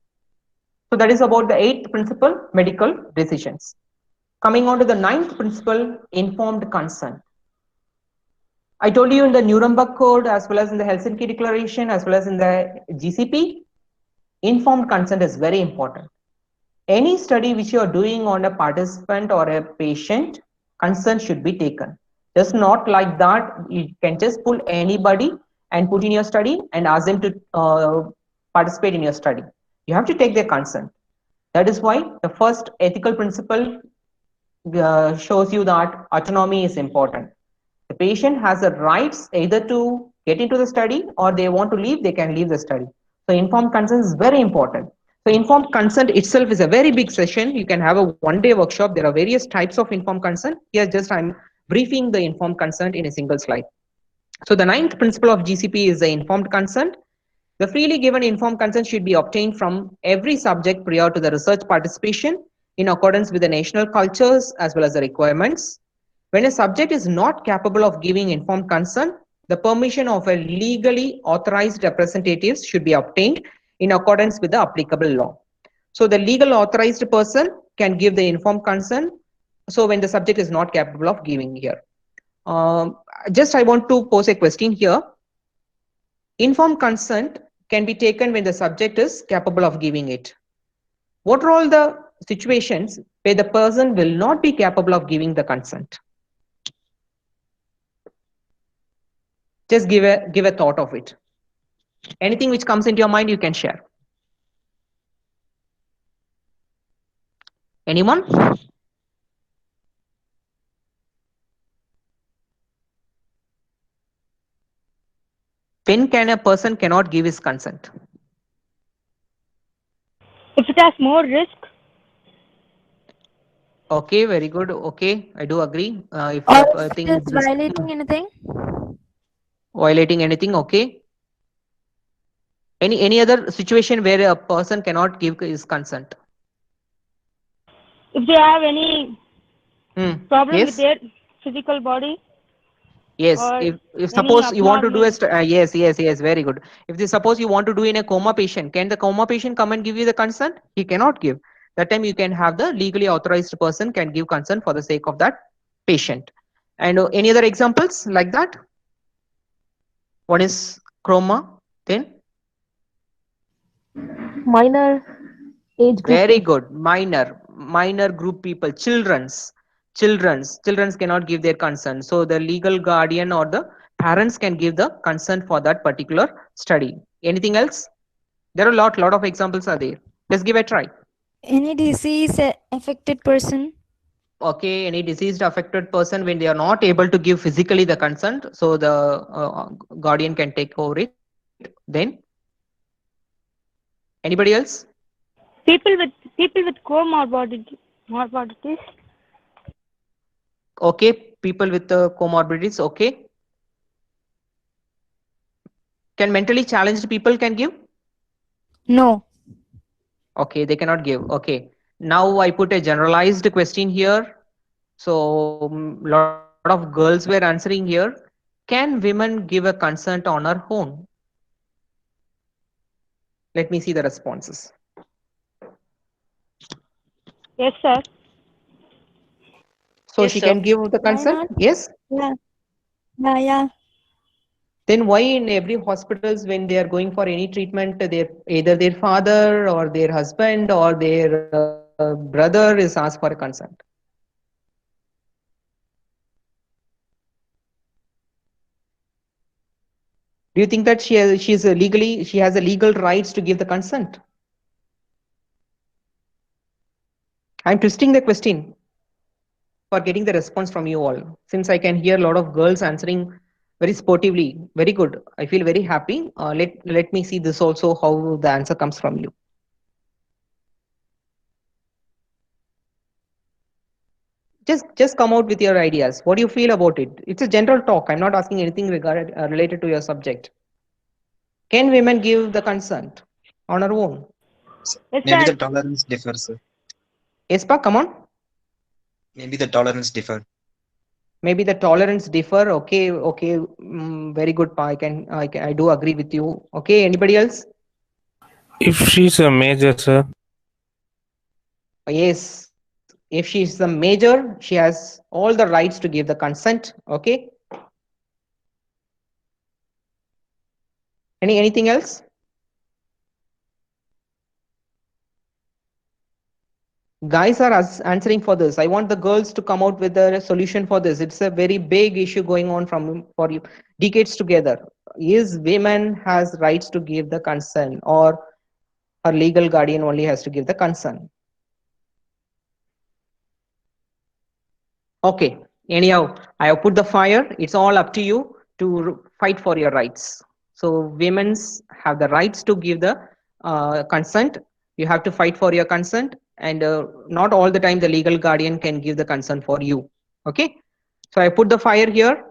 So that is about the eighth principle, medical decisions. Coming on to the ninth principle, informed consent. I told you in the Nuremberg Code, as well as in the Helsinki Declaration, as well as in the GCP, informed consent is very important. Any study which you are doing on a participant or a patient, consent should be taken. Just not like that, you can just pull anybody and put in your study and ask them to participate in your study. You have to take their consent. That is why the first ethical principle shows you that autonomy is important. The patient has the rights either to get into the study or they want to leave, they can leave the study. So informed consent is very important. So informed consent itself is a very big session. You can have a one-day workshop. There are various types of informed consent. Here just I'm briefing the informed consent in a single slide. So the ninth principle of GCP is the informed consent. The freely given informed consent should be obtained from every subject prior to the research participation in accordance with the national cultures as well as the requirements. When a subject is not capable of giving informed consent, the permission of a legally authorized representatives should be obtained in accordance with the applicable law. So the legal authorized person can give the informed consent. So when the subject is not capable of giving here. Just I want to pose a question here. Informed consent can be taken when the subject is capable of giving it. What are all the situations where the person will not be capable of giving the consent? Just give a thought of it. Anything which comes into your mind, you can share. Anyone? When can a person cannot give his consent? If it has more risk, Okay, very good. Okay, I do agree. If Or the if thing it is is violating anything? violating anything, okay. Any other situation where a person cannot give his consent? if they have any problem with Yes. their physical body Yes, or if any suppose you want to do a abnormal, yes, very good. If they suppose you want to do in a coma patient, can the coma patient come and give you the consent? He cannot give. That time you can have the legally authorized person can give consent for the sake of that patient. And any other examples like that? One is chroma, then Minor age group very people. good. Minor group people, children's cannot give their consent. So the legal guardian or the parents can give the consent for that particular study. Anything else? There are lot of examples are there. Let's give a try. Any disease affected person? Okay, any diseased affected person when they are not able to give physically the consent, so the guardian can take over it. Then anybody else? people with comorbidities. Okay, people with comorbidities. Okay, can mentally challenged people can give? No. Okay, they cannot give. Okay, now I put a generalized question here. So lot of girls were answering here. Can women give a consent on her own? Let me see the responses. Yes, sir. So she can give the Why consent? not? Yes. Yeah. Yeah. Then why in every hospitals when they are going for any treatment, their either their father or their husband or their brother is asked for a consent? Do you think that she has a legal rights to give the consent? I'm twisting the question for getting the response from you all. Since I can hear a lot of girls answering very sportively, very good. I feel very happy. Let me see this also how the answer comes from you. Just come out with your ideas. What do you feel about it? It's a general talk. I'm not asking anything regarded related to your subject. Can women give the consent on her own? Yes, Maybe sir. the tolerance differs, sir. Yes, pa, come on. Maybe the tolerance differ. Maybe the tolerance differ. Okay, very good, pa. I do agree with you. Okay, anybody else? If she's a major, sir. Yes, if she is the major, she has all the rights to give the consent. Okay. Anything else? Guys are answering for this. I want the girls to come out with a solution for this. It's a very big issue going on from for you decades together. Is women has rights to give the consent or her legal guardian only has to give the consent? Okay, anyhow, I have put the fire. It's all up to you to fight for your rights. So women's have the rights to give the consent. You have to fight for your consent, and not all the time the legal guardian can give the consent for you. Okay, so I put the fire here.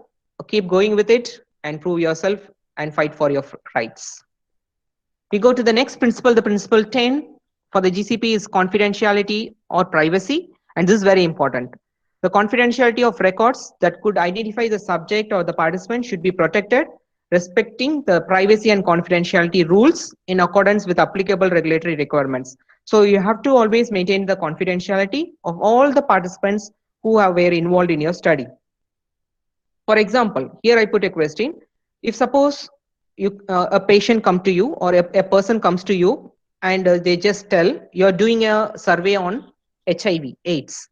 Keep going with it and prove yourself and fight for your rights. We go to the next principle. The principle 10 for the GCP is confidentiality or privacy. And this is very important. The confidentiality of records that could identify the subject or the participant should be protected, respecting the privacy and confidentiality rules in accordance with applicable regulatory requirements. So you have to always maintain the confidentiality of all the participants who were involved in your study. For example, here I put a question. If suppose a patient come to you or a person comes to you and they just tell you're doing a survey on HIV, AIDS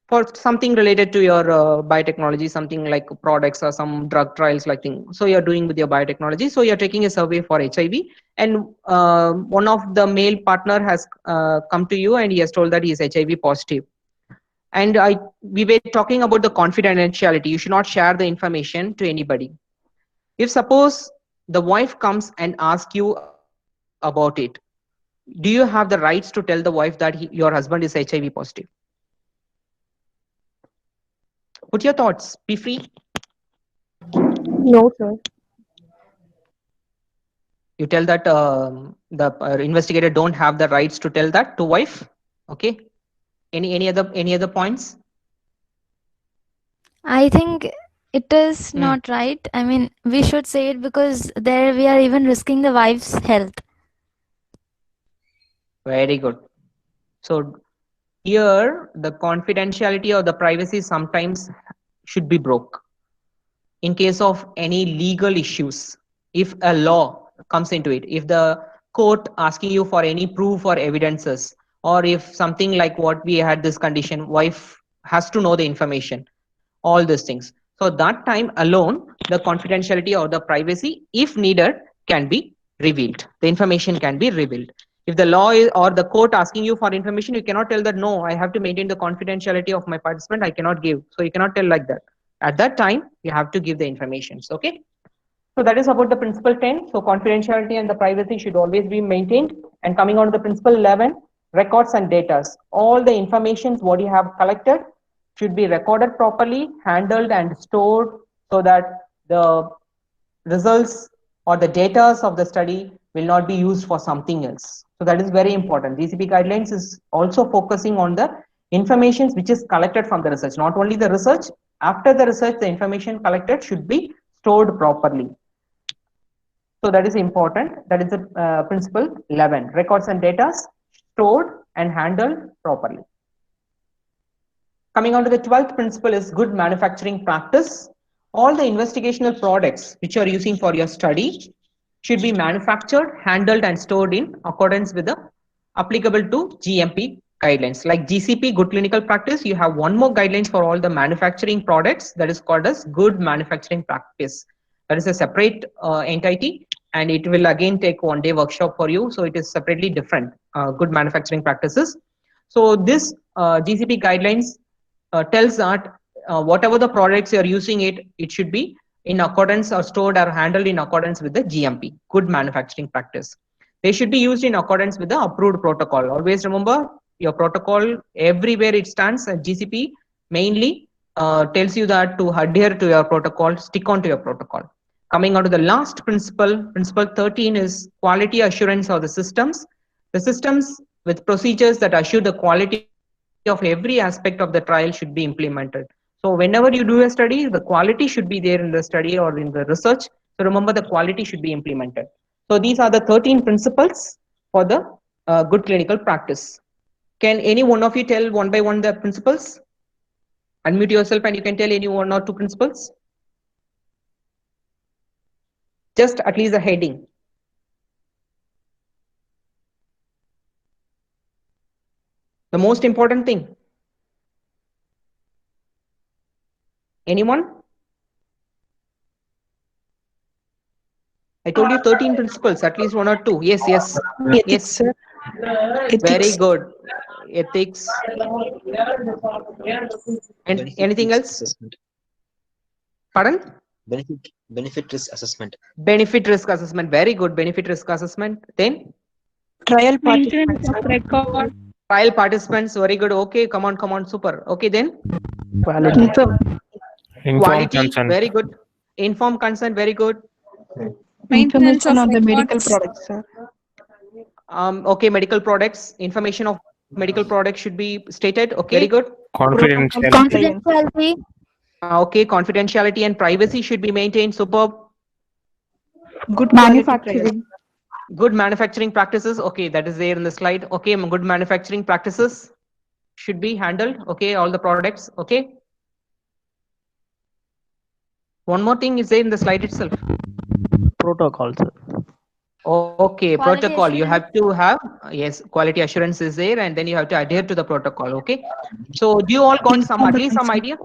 for something related to your biotechnology, something like products or some drug trials like thing. So you're doing with your biotechnology. So you're taking a survey for HIV and one of the male partner has come to you and he has told that he is HIV positive. And we were talking about the confidentiality. You should not share the information to anybody. If suppose the wife comes and asks you about it, do you have the rights to tell the wife that your husband is HIV positive? Put your thoughts. Be free. No, sir. You tell that the investigator don't have the rights to tell that to wife. Okay. Any other points? I think it is not right. I mean, we should say it because there we are even risking the wife's health. Very good. So here the confidentiality or the privacy sometimes should be broke in case of any legal issues. If a law comes into it, if the court asking you for any proof or evidences, or if something like what we had this condition, wife has to know the information, all these things. So that time alone, the confidentiality or the privacy, if needed, can be revealed. The information can be revealed. If the law is, or the court asking you for information, you cannot tell that, no, I have to maintain the confidentiality of my participant, I cannot give. So you cannot tell like that. At that time, you have to give the information. Okay. So that is about the principle 10. So confidentiality and the privacy should always be maintained. And coming on to the principle 11, records and data. All the informations what you have collected should be recorded properly, handled and stored so that the results or the data of the study will not be used for something else. So that is very important. GCP guidelines is also focusing on the information which is collected from the research, not only the research. After the research, the information collected should be stored properly. So that is important. That is the principle 11. Records and data stored and handled properly. Coming on to the 12th principle is good manufacturing practice. All the investigational products which you are using for your study should be manufactured, handled and stored in accordance with the applicable to GMP guidelines. Like GCP, good clinical practice, you have one more guidelines for all the manufacturing products that is called as good manufacturing practice. That is a separate entity, and it will again take one day workshop for you. So it is separately different, good manufacturing practices. So this GCP guidelines tells that whatever the products you are using it should be in accordance or stored or handled in accordance with the GMP, good manufacturing practice. They should be used in accordance with the approved protocol. Always remember your protocol, everywhere it stands, and GCP mainly tells you that to adhere to your protocol, stick on to your protocol. Coming on to the last principle, principle 13 is quality assurance of the systems. The systems with procedures that assure the quality of every aspect of the trial should be implemented. So whenever you do a study, the quality should be there in the study or in the research. So remember, the quality should be implemented. So these are the 13 principles for the good clinical practice. Can any one of you tell one by one the principles? Unmute yourself and you can tell any one or two principles. Just at least the heading. The most important thing. Anyone? I told you 13 principles, at least one or two. Yes, yes. Ethics, Yes. sir. Very Ethics. good. Ethics. And anything else? Assessment. Pardon? Benefit risk assessment. Benefit risk assessment. Very good. Benefit risk assessment. Then? Trial Maintenance participants. of record. Trial participants. Very good. Okay, come on. Super. Okay, then? Quality. Informed Quality. consent. Very good. Informed consent. Very good. Maintenance Information of on the medical records. products, sir. Okay, medical products. Information of medical products should be stated. Okay, very good. Confidentiality. Confidentiality. Okay, confidentiality and privacy should be maintained. Superb. Good Manufacturing. Good manufacturing practices. Okay, that is there in the slide. Okay, good manufacturing practices should be handled. Okay, all the products. Okay. One more thing is there in the slide itself. Protocols. Okay, Quality protocol. You assurance. have to have, yes, quality assurance is there, and then you have to adhere to the protocol. Okay. So do you all got some, at least some idea?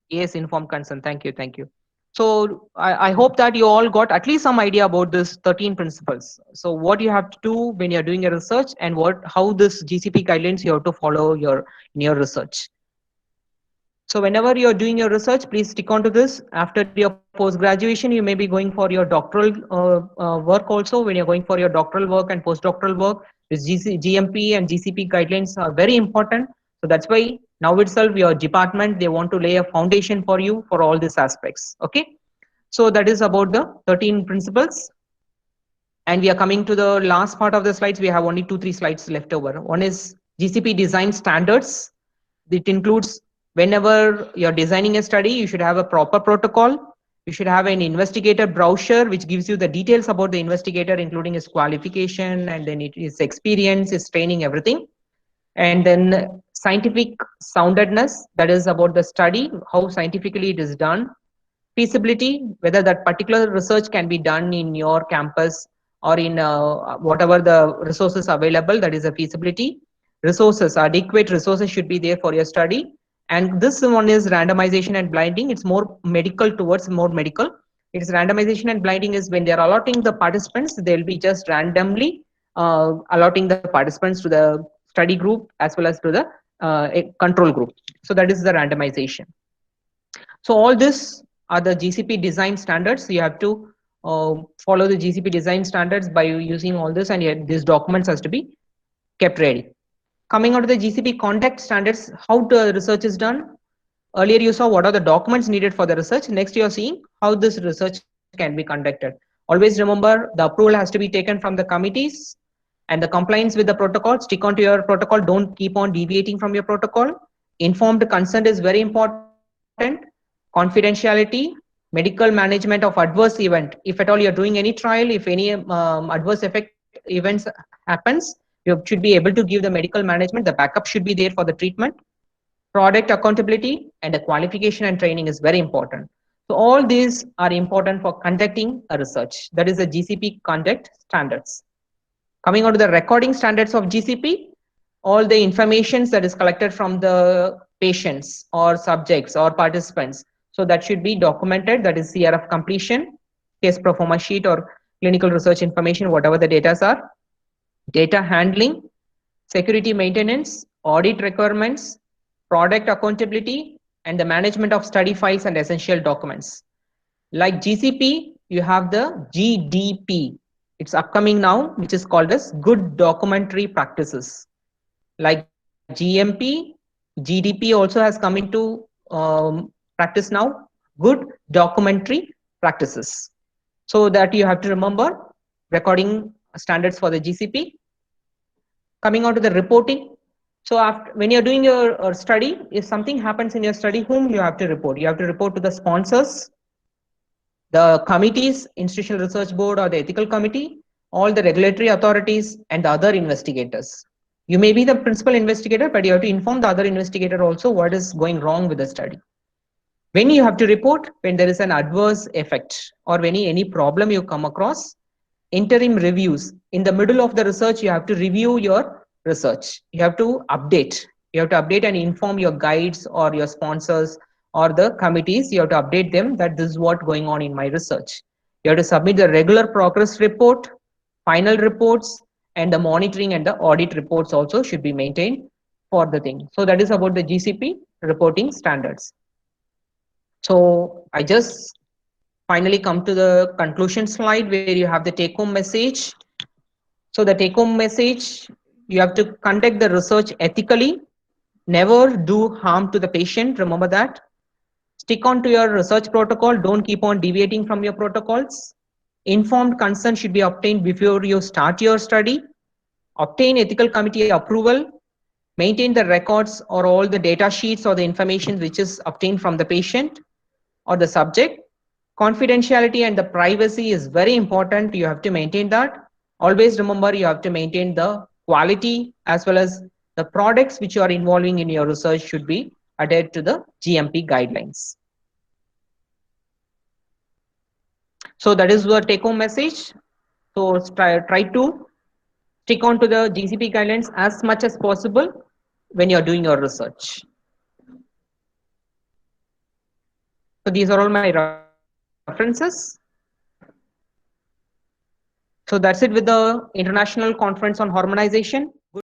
Yes, informed consent. Thank you. Thank you. So I hope that you all got at least some idea about this 13 principles. So what you have to do when you're doing a research, and how this GCP guidelines you have to follow in your research. So whenever you're doing your research, please stick on to this. After your post-graduation, you may be going for your doctoral work also. When you're going for your doctoral work and postdoctoral work, This GMP and GCP guidelines are very important. So that's why now itself your department, they want to lay a foundation for you for all these aspects. Okay. So that is about the 13 principles. And we are coming to the last part of the slides. We have only 2-3 slides left over. One is GCP Design Standards. It includes whenever you're designing a study, you should have a proper protocol. You should have an investigator brochure, which gives you the details about the investigator, including his qualification and then his experience, his training, everything. And then scientific soundedness, that is about the study, how scientifically it is done. Feasibility, whether that particular research can be done in your campus or in whatever the resources available, that is a feasibility. Resources, adequate resources should be there for your study. And this one is randomization and blinding. It's more medical towards more medical. It's randomization and blinding is when they're allotting the participants, they'll be just randomly allotting the participants to the study group as well as to the control group. So that is the randomization. So all this are the GCP design standards. You have to follow the GCP design standards by using all this, and these documents has to be kept ready. Coming out of the GCP conduct standards, how the research is done. Earlier you saw what are the documents needed for the research. Next you are seeing how this research can be conducted. Always remember the approval has to be taken from the committees and the compliance with the protocol. Stick on to your protocol. Don't keep on deviating from your protocol. Informed consent is very important. Confidentiality, medical management of adverse event. If at all you're doing any trial, if any adverse effect events happens, you should be able to give the medical management. The backup should be there for the treatment. Product accountability and the qualification and training is very important. So all these are important for conducting a research. That is the GCP conduct standards. Coming on to the recording standards of GCP, all the information that is collected from the patients or subjects or participants. So that should be documented. That is CRF completion, case pro forma sheet or clinical research information, whatever the data are. Data handling, security maintenance, audit requirements, product accountability, and the management of study files and essential documents. Like GCP, you have the GDP. It's upcoming now, which is called as good documentary practices. Like GMP, GDP also has come into practice now, good documentary practices. So that you have to remember recording standards for the GCP. Coming on to the reporting. So after, when you're doing your study, if something happens in your study, whom you have to report? You have to report to the sponsors, the committees, Institutional Research Board or the ethical committee, all the regulatory authorities and the other investigators. You may be the principal investigator, but you have to inform the other investigator also what is going wrong with the study. When you have to report, when there is an adverse effect or any problem you come across, interim reviews. In the middle of the research, you have to review your research. You have to update. You have to update and inform your guides or your sponsors or the committees. You have to update them that this is what going on in my research. You have to submit the regular progress report, final reports, and the monitoring and the audit reports also should be maintained for the thing. So that is about the GCP reporting standards. So I just finally come to the conclusion slide where you have the take-home message. So the take-home message, you have to conduct the research ethically. Never do harm to the patient. Remember that. Stick on to your research protocol. Don't keep on deviating from your protocols. Informed consent should be obtained before you start your study. Obtain ethical committee approval. Maintain the records or all the data sheets or the information which is obtained from the patient or the subject. Confidentiality and the privacy is very important. You have to maintain that. Always remember you have to maintain the quality as well as the products which you are involving in your research should be adhered to the GMP guidelines. So that is the take-home message. So try to stick on to the GCP guidelines as much as possible when you're doing your research. So these are all my references. So that's it with the International Conference on Harmonization.